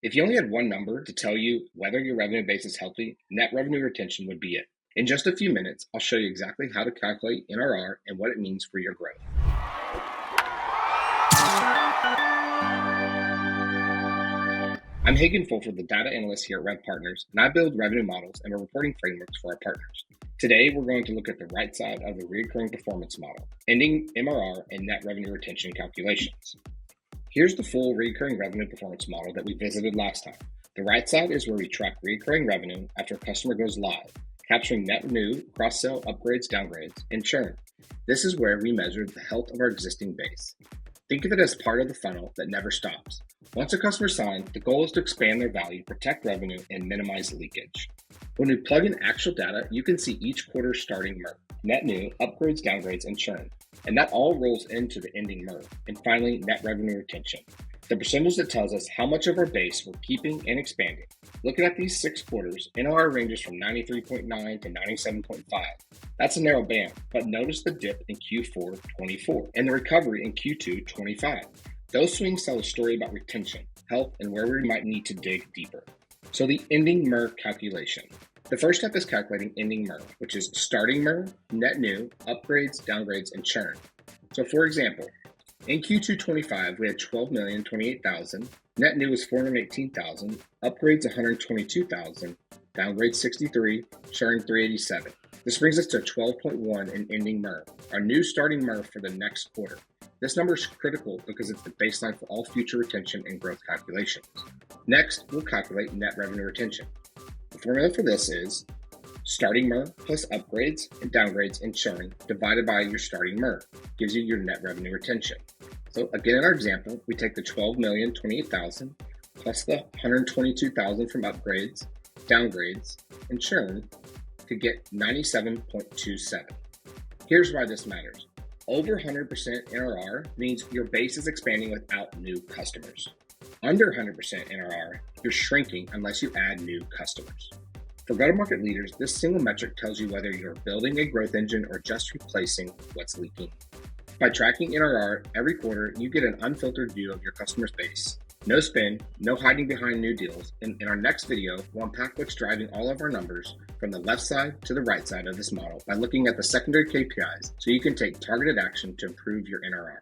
If you only had one number to tell you whether your revenue base is healthy, net revenue retention would be it. In just a few minutes, I'll show you exactly how to calculate NRR and what it means for your growth. I'm Hagen Fulford, the data analyst here at RevPartners, and I build revenue models and reporting frameworks for our partners. Today, we're going to look at the right side of the recurring performance model, ending MRR and net revenue retention calculations. Here's the full recurring revenue performance model that we visited last time. The right side is where we track recurring revenue after a customer goes live, capturing net new, cross-sell, upgrades, downgrades, and churn. This is where we measure the health of our existing base. Think of it as part of the funnel that never stops. Once a customer signs, the goal is to expand their value, protect revenue, and minimize leakage. When we plug in actual data, you can see each quarter's starting MER, net new, upgrades, downgrades, and churn. And that all rolls into the ending MER. And finally, net revenue retention, the percentage that tells us how much of our base we're keeping and expanding. Looking at these 6 quarters, NRR ranges from 93.9 to 97.5. That's a narrow band, but notice the dip in Q4 24 and the recovery in Q2 25. Those swings tell a story about retention, health, and where we might need to dig deeper. So the ending MER calculation. The first step is calculating ending MER, which is starting MER, net new, upgrades, downgrades, and churn. So for example, in Q2 25, we had $12,028,000, net new was $418,000, upgrades $122,000, downgrades $63,000, churn $387,000. This brings us to 12.1 in ending MER, our new starting MER for the next quarter. This number is critical because it's the baseline for all future retention and growth calculations. Next, we'll calculate net revenue retention. The formula for this is starting MER plus upgrades and downgrades and churn divided by your starting MER gives you your net revenue retention. So again, in our example, we take the $12,028,000 plus the $122,000 from upgrades, downgrades, and churn to get 97.27. Here's why this matters. Over 100% NRR means your base is expanding without new customers. Under 100% NRR, you're shrinking unless you add new customers. For go-to-market leaders, this single metric tells you whether you're building a growth engine or just replacing what's leaking. By tracking NRR every quarter, you get an unfiltered view of your customer's base. No spin, no hiding behind new deals. In our next video, we'll unpack what's driving all of our numbers from the left side to the right side of this model by looking at the secondary KPIs so you can take targeted action to improve your NRR.